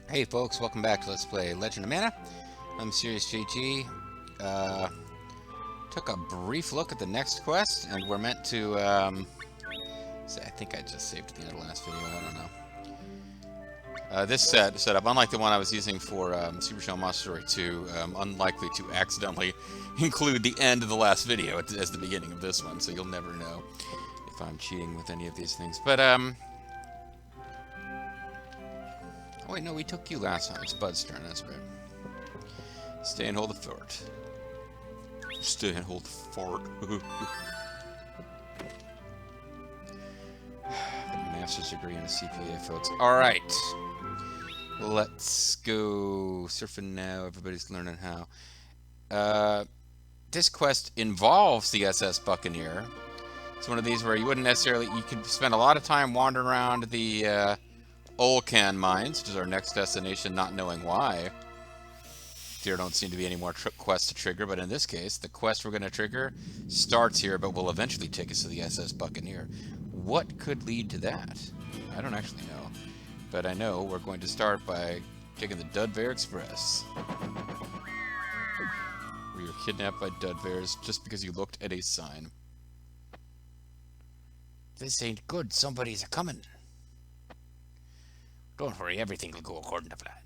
Hey folks, welcome back to Let's Play Legend of Mana. I'm Serious JG. Took a brief look at the next quest, and we're meant to, I think I just saved at the end of the last video, I don't know. This setup, unlike the one I was using for Super Shell Monster Story 2, unlikely to accidentally include the end of the last video as the beginning of this one, so you'll never know if I'm cheating with any of these things. But, oh wait, no, we took you last time. It's Bud's turn, that's right. Stay and hold the fort. Stay and hold the fort. The master's degree in a CPA, folks. Alright. Let's go surfing now. Everybody's learning how. This quest involves the SS Buccaneer. It's one of these where you wouldn't necessarily... You could spend a lot of time wandering around the... Olcan Mines, which is our next destination, not knowing why. There don't seem to be any more quests to trigger, but in this case, the quest we're going to trigger starts here, but will eventually take us to the SS Buccaneer. What could lead to that? I don't actually know. But I know we're going to start by taking the Dudbear Express. We were kidnapped by Dudbears just because you looked at a sign. This ain't good. Somebody's a-coming. Don't worry, everything will go according to plan.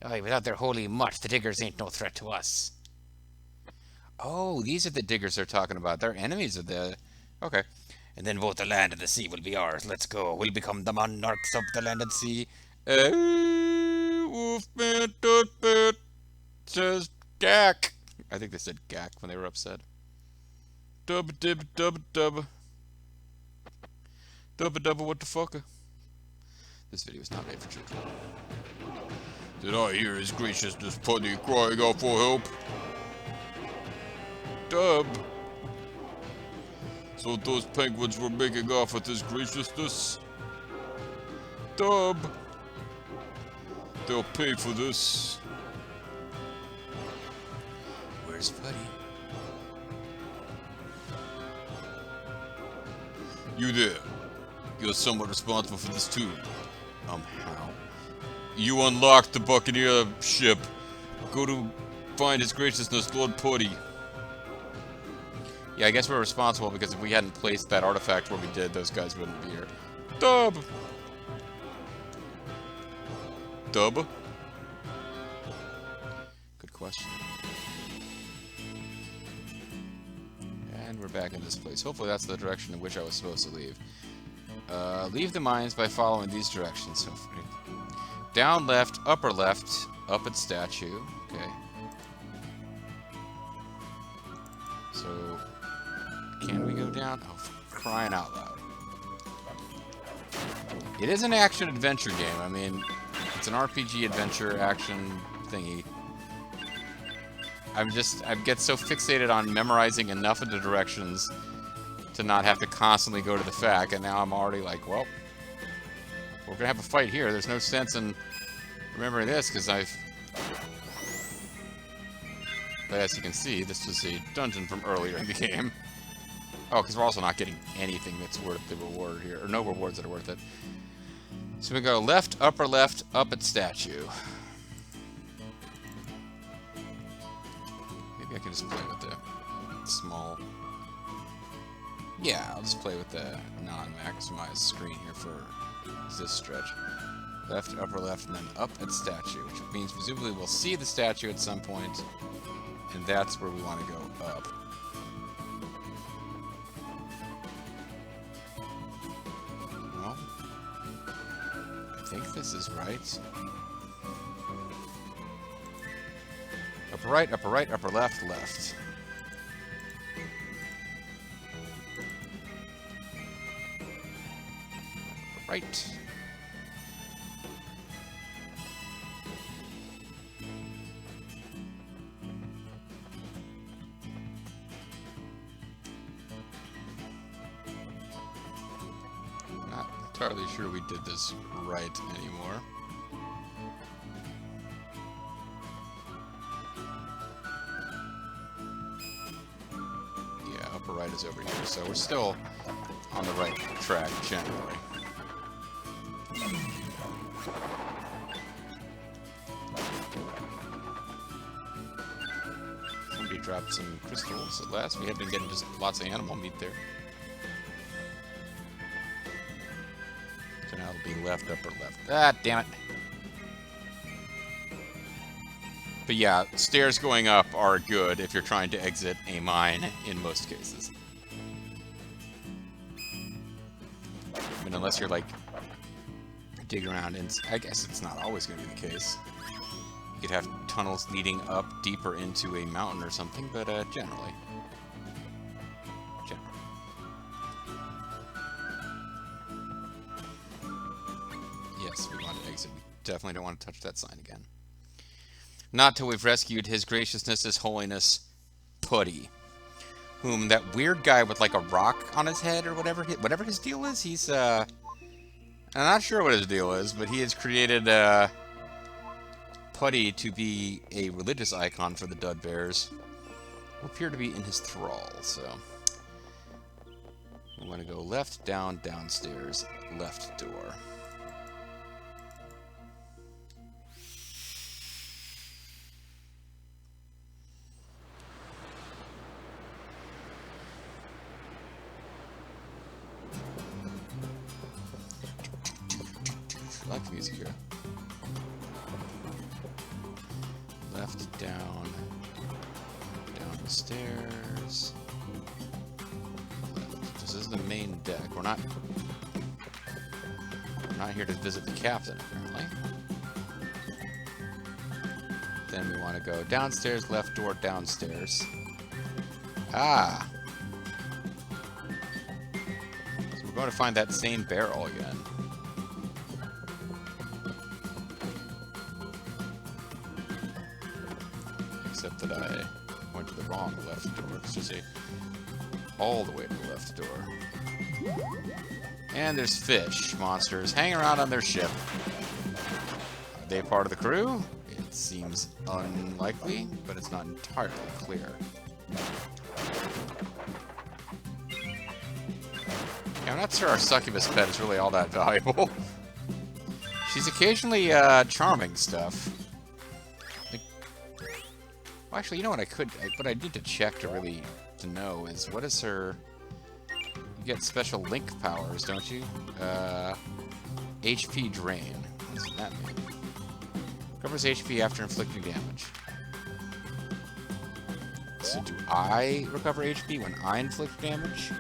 Aye, without their holy mutt, the diggers ain't no threat to us. Oh, these are the diggers they're talking about. They're enemies of the... Okay. And then both the land and the sea will be ours. Let's go. We'll become the monarchs of the land and sea. Wolfman, Dudbear, says Gak. I think they said Gak when they were upset. Dubba dibba dubba dubba. Dubba dubba what the fucker. This video is not made for children. Did I hear his graciousness Putty crying out for help? Dub! So those penguins were making off with his graciousness? Dub! They'll pay for this. Where's Putty? You there. You're somewhat responsible for this too. How? You unlocked the Buccaneer ship. Go to find His Graciousness, Lord Putty. Yeah, I guess we're responsible because if we hadn't placed that artifact where we did, those guys wouldn't be here. Dub! Dub? Good question. And we're back in this place. Hopefully that's the direction in which I was supposed to leave. Leave the mines by following these directions. So, down left, up at statue. Okay. So, can we go down? Oh, for crying out loud. It is an action-adventure game. I mean, it's an RPG adventure action thingy. I get so fixated on memorizing enough of the directions to not have to constantly go to the FAQ, and now I'm already like, well, we're gonna have a fight here. There's no sense in remembering this, because but as you can see, this was a dungeon from earlier in the game. Oh, because we're also not getting anything that's worth the reward here, or no rewards that are worth it. So we go left, up at statue. Maybe I can just play with the small... Yeah, I'll just play with the non-maximized screen here for this stretch. Left, upper left, and then up at statue, which means presumably we'll see the statue at some point, and that's where we want to go up. Well, I think this is right. Upper right, upper left, left. Right. Not entirely sure we did this right anymore. Yeah, upper right is over here, so we're still on the right track generally. dropped some crystals at last. We have been getting just lots of animal meat there. So now it'll be left, upper left. Ah, damn it. But yeah, stairs going up are good if you're trying to exit a mine in most cases. I mean, unless you're like digging around, and I guess it's not always going to be the case. You could have tunnels leading up deeper into a mountain or something, but generally. Yes, we want to exit. We definitely don't want to touch that sign again. Not till we've rescued His Graciousness, His Holiness, Putty. Whom that weird guy with like a rock on his head or whatever his deal is, he's, I'm not sure what his deal is, but he has created, Putty to be a religious icon for the Dud Bears, who appear to be in his thrall, so... We want to go left, down, downstairs, left door. I like the music here. Left, down the stairs. Left. This is the main deck. We're not here to visit the captain, apparently. Then we want to go downstairs, left door, downstairs. Ah! So we're going to find that same barrel again. Except that I went to the wrong left door. Let's just say all the way to the left door. And there's fish monsters hanging around on their ship. Are they part of the crew? It seems unlikely, but it's not entirely clear. Yeah, I'm not sure our succubus pet is really all that valuable. She's occasionally charming stuff. Well, actually, you know what what I need to check to know is what is her... You get special link powers, don't you? HP drain. What does that mean? Recovers HP after inflicting damage. So do I recover HP when I inflict damage?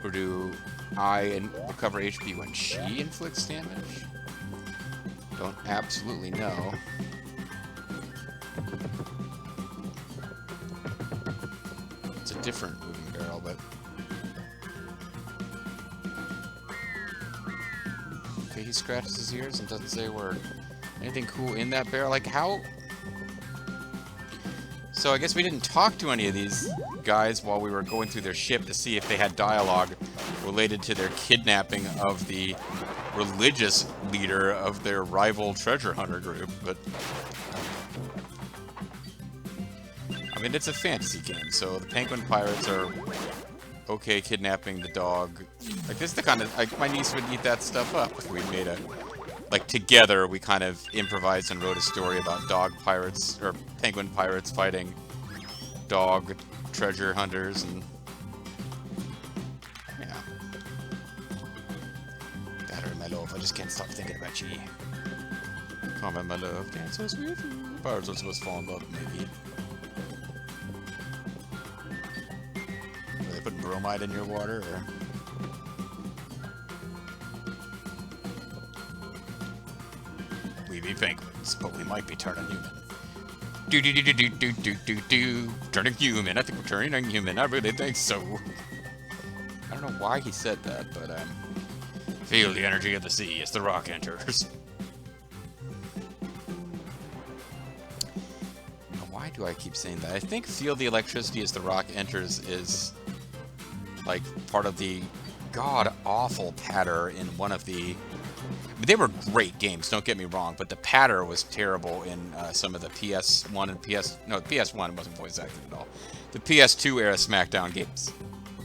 Or do I recover HP when she inflicts damage? Don't absolutely know. It's a different moving barrel, but... Okay, he scratches his ears and doesn't say a word. Anything cool in that barrel? Like, how... So I guess we didn't talk to any of these guys while we were going through their ship to see if they had dialogue related to their kidnapping of the religious leader of their rival treasure hunter group, but... I mean, it's a fantasy game, so the penguin pirates are okay kidnapping the dog. Like, this is the kind of... Like, my niece would eat that stuff up if we made a... Like, together, we kind of improvised and wrote a story about dog pirates, or penguin pirates fighting dog treasure hunters, and... Yeah. Better, my love, I just can't stop thinking about you. Come on, my love, dance so sweet. Pirates are supposed to fall in love, maybe. Are they putting bromide in your water, or...? We be penguins, but we might be turning human. Do. Turning human. I think we're turning human. I really think so. I don't know why he said that, but feel the energy of the sea as the rock enters. Now, why do I keep saying that? I think feel the electricity as the rock enters is like part of the god-awful patter in one of the... They were great games, don't get me wrong, but the patter was terrible in some of the PS1 and PS... No, the PS1 wasn't voice acted at all. The PS2 era SmackDown games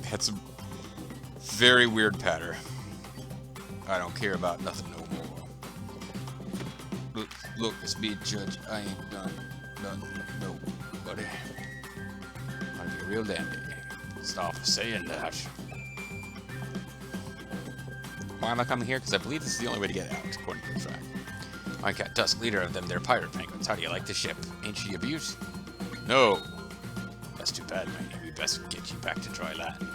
had some very weird patter. I don't care about nothing no more. Look, it's me, Judge. I ain't done nothing, nobody. I'm gonna be a real dandy. Stop saying that. Why am I coming here? Because I believe this is the only way to get out, according to the track. White Cat Dusk, leader of them, they're pirate penguins. How do you like the ship? Ain't she abused? No. That's too bad, man. We best get you back to dry land.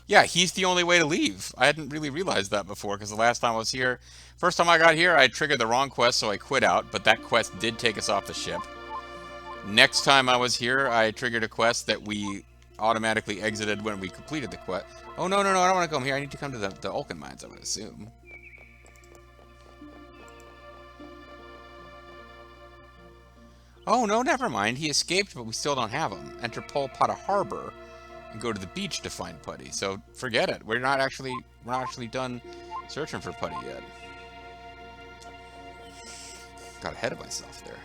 Yeah, he's the only way to leave. I hadn't really realized that before, because the last time I was here, first time I got here, I triggered the wrong quest, so I quit out, but that quest did take us off the ship. Next time I was here, I triggered a quest that we automatically exited when we completed the quest. Oh, no, no, no, I don't want to come here. I need to come to the Ulcan Mines, I would assume. Oh, no, never mind. He escaped, but we still don't have him. Enter Putty Harbor and go to the beach to find Putty. So, forget it. We're not actually done searching for Putty yet. Got ahead of myself there.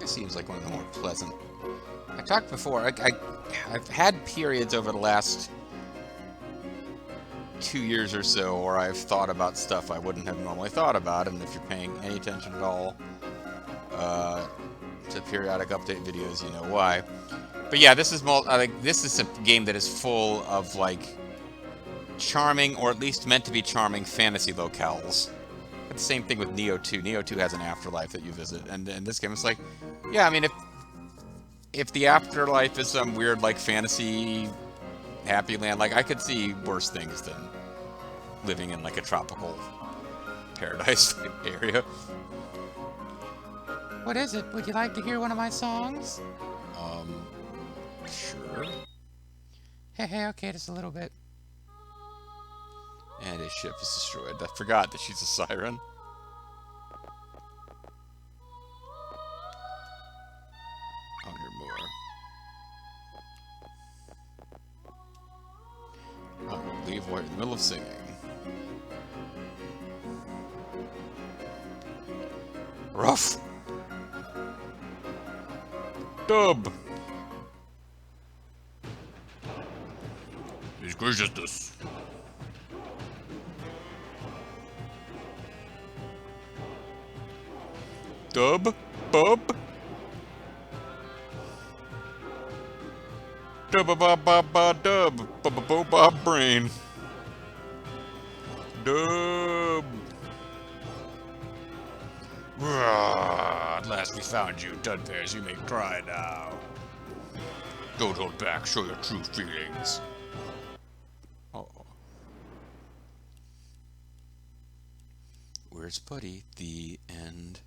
This seems like one of the more pleasant. I talked before, I've had periods over the last 2 years or so where I've thought about stuff I wouldn't have normally thought about, and if you're paying any attention at all to periodic update videos, you know why. But yeah, this is a game that is full of like charming, or at least meant to be charming, fantasy locales. It's the same thing with Neo 2. Neo 2 has an afterlife that you visit, and in this game it's like, yeah, I mean, if the afterlife is some weird like fantasy happy land, like I could see worse things than living in like a tropical paradise area. What is it? Would you like to hear one of my songs? Sure. Hey, okay, just a little bit. And his ship is destroyed. I forgot that she's a siren. I believe we're in the middle of singing. Rough. Dub. His graciousness. Dub. Bub. Dub-a-ba-ba-ba-dub. Ba-ba-bo-ba-brain. Dub. At last we found you, Dudbears. You may cry now. Don't hold back. Show your true feelings. Uh-oh. Where's Putty? The end.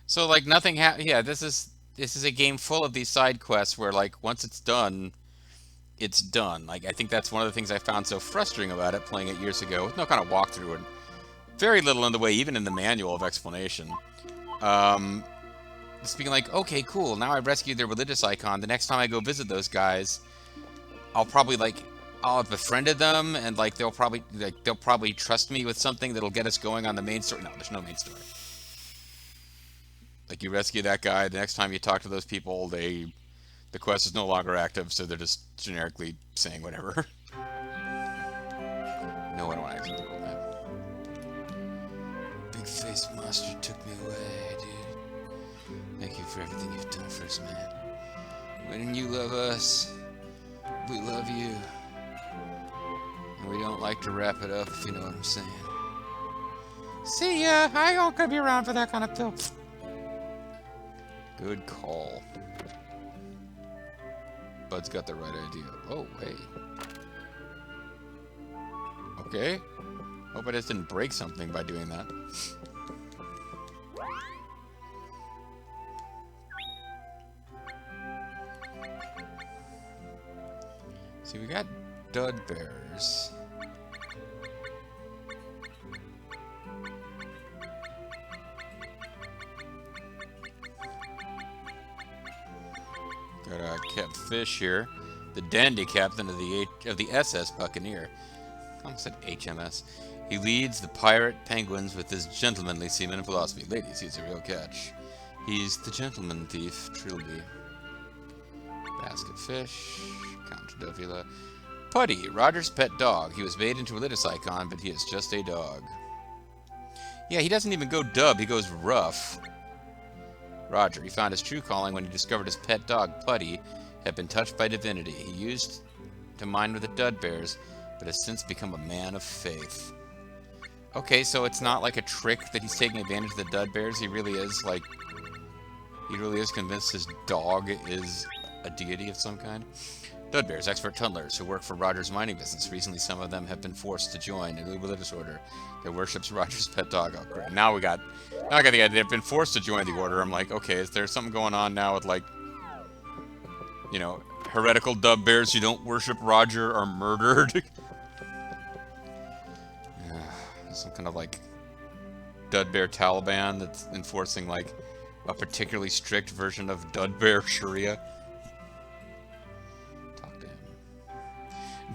So, like, nothing yeah, this is a game full of these side quests where, like, once it's done, it's done. Like, I think that's one of the things I found so frustrating about it, playing it years ago, with no kind of walkthrough and very little in the way, even in the manual of explanation. Just being like, okay, cool, now I've rescued their religious icon. The next time I go visit those guys, I'll probably, like, I'll have befriended them, and, like, they'll probably trust me with something that'll get us going on the main story. No, there's no main story. Like, you rescue that guy, the next time you talk to those people, the quest is no longer active, so they're just generically saying whatever. No, I don't want to actually do all that. Big face monster took me away, dude. Thank you for everything you've done for us, man. When you love us, we love you. And we don't like to wrap it up, if you know what I'm saying. See ya! I ain't gonna be around for that kind of filth. Good call. Bud's got the right idea. Oh, hey. Okay. Hope I just didn't break something by doing that. See, we got dud bears. Got a kept fish here. The dandy captain of the SS Buccaneer. I almost said HMS. He leads the pirate penguins with his gentlemanly seaman and philosophy. Ladies, he's a real catch. He's the gentleman thief, Trilby. Basket fish. Count Dovila. Putty, Roger's pet dog. He was made into a religious icon, but he is just a dog. Yeah, he doesn't even go dub, he goes rough. Roger, he found his true calling when he discovered his pet dog, Putty, had been touched by divinity. He used to mine with the dud bears, but has since become a man of faith. Okay, so it's not like a trick that he's taking advantage of the dud bears. He really is, like... He really is convinced his dog is a deity of some kind. Dud bears, expert tunnelers who work for Roger's mining business. Recently, some of them have been forced to join a new religious order that worships Roger's pet dog. Oh, great. Now I got the idea. They've been forced to join the order. I'm like, okay, is there something going on now with, like, you know, heretical dub bears who don't worship Roger are murdered? Some kind of, like, dud bear Taliban that's enforcing, like, a particularly strict version of dud bear Sharia.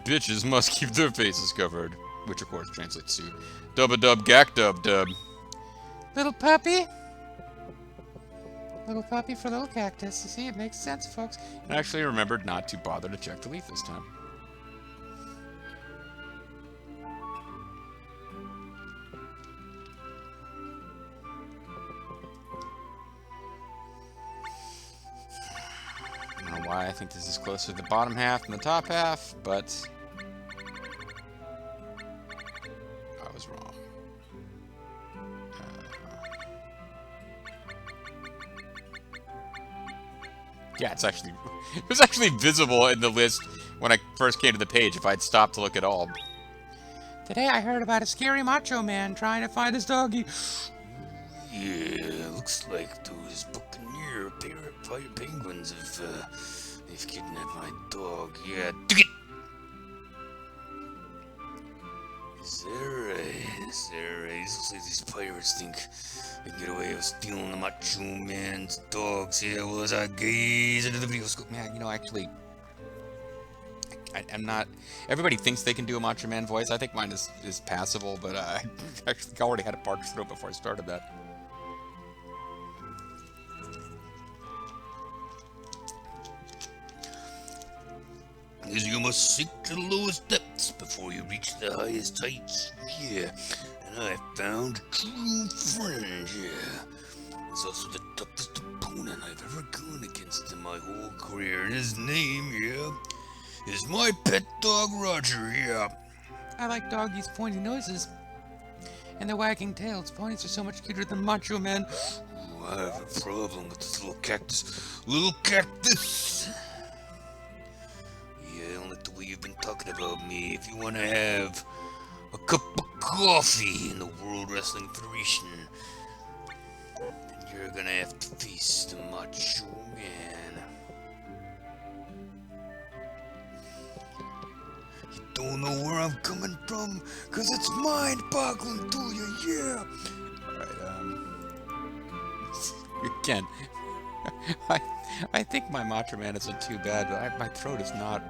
Bitches must keep their faces covered, which of course translates to dub-a-dub, gack-dub-dub. Little puppy? Little puppy for little cactus. You see, it makes sense, folks. And I actually remembered not to bother to check the leaf this time. I don't know why I think this is closer to the bottom half than the top half, but... I was wrong. Yeah, it was actually visible in the list when I first came to the page if I'd stopped to look at all. Today I heard about a scary macho man trying to find his doggy. Yeah, looks like those buccaneer pirate penguins have they've kidnapped my dog. Yeah, dig it! Is that right? Is that right? Looks like these pirates think they can get away with stealing the macho man's dogs. Yeah, well, as I gaze into the video scope, Man, you know, actually, I'm not... Everybody thinks they can do a Macho Man voice. I think mine is passable, but I actually already had a parched throat before I started that. as you must sink to the lowest depths before you reach the highest heights. Yeah, and I found a true friend. Yeah, he's also the toughest opponent I've ever gone against in my whole career. And his name, yeah, is my pet dog Roger. Yeah. I like doggies' pointy noses and their wagging tails. Ponies are so much cuter than Macho Man. Oh, I have a problem with this little cactus. Little cactus! Yeah, I don't like the way you've been talking about me. If you want to have a cup of coffee in the World Wrestling Federation, then you're gonna have to face the Macho Man. You don't know where I'm coming from, cause it's mind-boggling to you, yeah! Again, I think my Macho Man isn't too bad, but my throat is not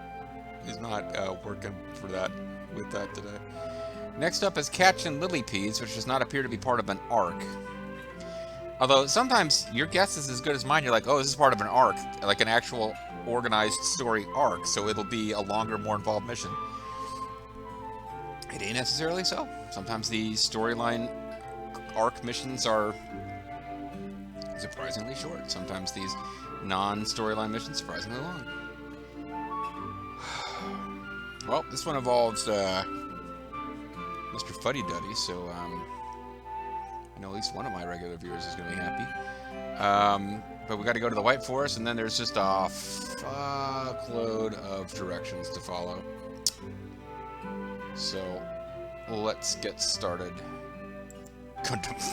working for that with that today. Next up is Catch and Lillipedes, which does not appear to be part of an arc. Although sometimes your guess is as good as mine. You're like, oh, this is part of an arc, like an actual organized story arc, so it'll be a longer, more involved mission. It ain't necessarily so. Sometimes the storyline arc missions are surprisingly short. Sometimes these non-storyline missions surprisingly long. Well, this one involves Mr. Fuddy Duddy, so I know at least one of my regular viewers is going to be happy. But we got to go to the White Forest, and then there's just a fuckload of directions to follow. So let's get started.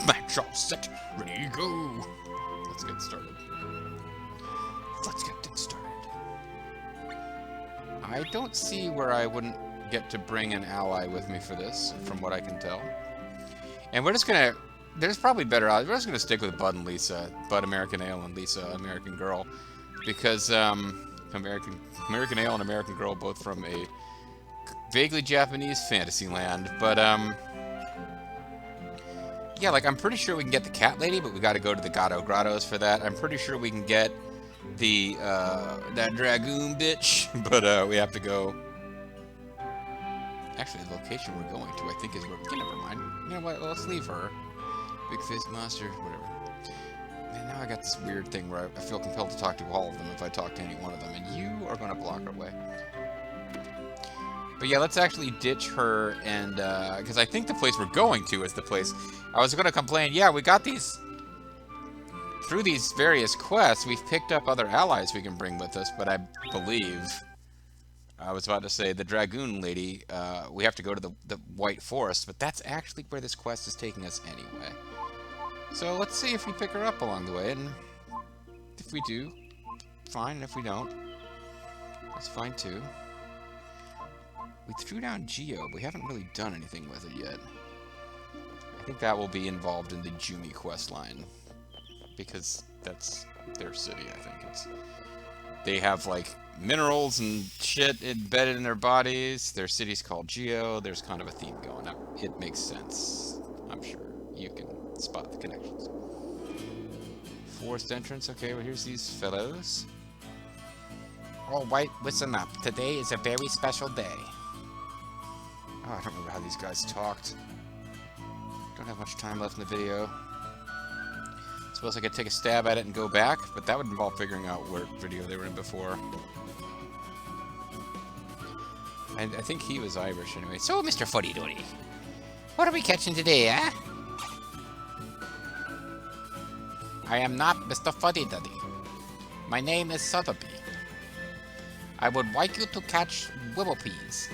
Match all set, ready to go. Let's get started. Let's get things started. I don't see where I wouldn't get to bring an ally with me for this, from what I can tell. And we're just gonna... There's probably better odds. We're just gonna stick with Bud and Lisa. Bud American Ale and Lisa American Girl. Because, American Ale and American Girl, both from a vaguely Japanese fantasy land. But, yeah, Yeah, like, I'm pretty sure we can get the cat lady, but we gotta go to the Gato Grottos for that. I'm pretty sure we can get the, that dragoon bitch, but, we have to go... Actually, the location we're going to, I think, is where... Yeah, never mind. You know what? Let's leave her. Big Fist Monster, whatever. Man, now I got this weird thing where I feel compelled to talk to all of them if I talk to any one of them, and you are gonna block our way. But yeah, let's actually ditch her, and, because I think the place we're going to is the place... I was gonna complain, yeah, we got these... Through these various quests, we've picked up other allies we can bring with us, but I believe... I was about to say, the Dragoon Lady, we have to go to the White Forest, but that's actually where this quest is taking us anyway. So let's see if we pick her up along the way, and if we do, fine, and if we don't, that's fine too. We threw down Geo, but we haven't really done anything with it yet. I think that will be involved in the Jumi quest line, because that's their city, I think. They have, like, minerals and shit embedded in their bodies. Their city's called Geo. There's kind of a theme going up. It makes sense. I'm sure you can spot the connections. Forest entrance. Okay, well, here's these fellows. All right, listen up. Today is a very special day. Oh, I don't remember how these guys talked. Don't have much time left in the video. Suppose I could take a stab at it and go back, but that would involve figuring out what video they were in before. I think he was Irish anyway. So, Mr. Fuddy Duddy, what are we catching today, eh? I am not Mr. Fuddy Duddy. My name is Sotheby. I would like you to catch Whipplepeas.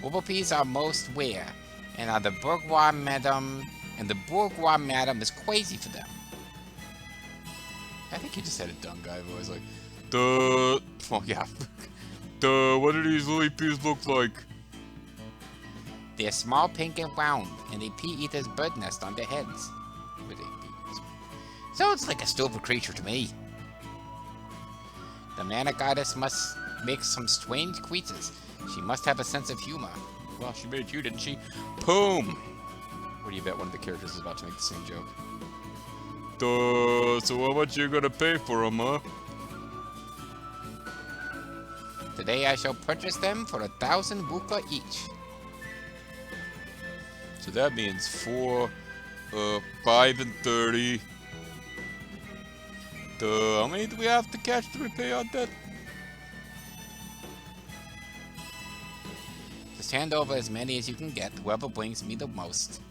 Whipplepeas are most rare, and are the bourgeois madam, and the bourgeois madam is crazy for them. I think he just had a dumb guy voice, like, duh. Oh, yeah. Duh, what do these lily peas look like? They're small, pink, and round, and they pea eaters' bird nest on their heads. Sounds like a stupid creature to me. The mana goddess must make some strange creatures. She must have a sense of humor. Well, she made you, didn't she? Boom! What do you bet one of the characters is about to make the same joke? Duh, so how much you gonna pay for them, huh? Today I shall purchase them for 1,000 buka each. So that means 4, 5 and 30. How many do we have to catch to repay our debt? Just hand over as many as you can get. Whoever brings me the most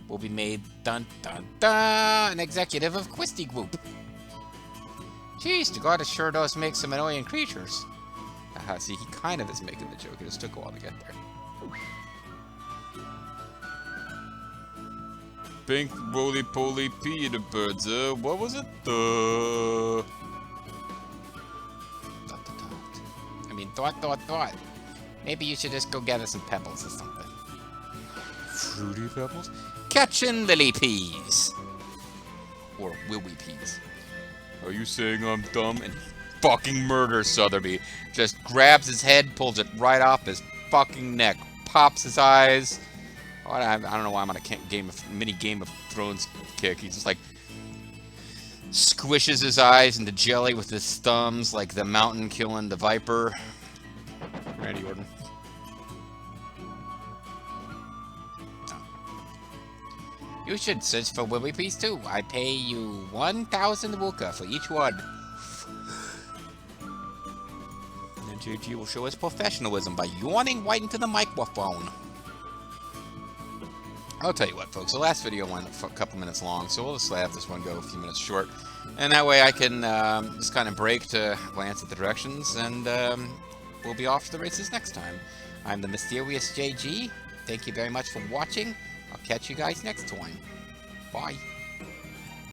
will be made, dun dun dun, an executive of Quisty Group. Jeez, the goddess sure does make some annoying creatures. Aha, see, he kind of is making the joke. It just took a while to get there. Pink roly-poly Peter birds, what was it? I mean, thought. Maybe you should just go gather some pebbles or something. Fruity pebbles? Catching lily peas! Or willy peas. Are you saying I'm dumb? And he fucking murders Sotheby. Just grabs his head, pulls it right off his fucking neck, pops his eyes. I don't know why I'm on a mini Game of Thrones kick. He just, like, squishes his eyes into jelly with his thumbs, like the mountain killing the viper. Randy Orton. You should search for Willy Peas too. I pay you 1,000 wuka for each one. And then JG will show his professionalism by yawning right into the microphone. I'll tell you what, folks, the last video went a couple minutes long, so we'll just have this one go a few minutes short. And that way I can just kind of break to glance at the directions, and we'll be off to the races next time. I'm the Mysterious JG. Thank you very much for watching. I'll catch you guys next time. Bye.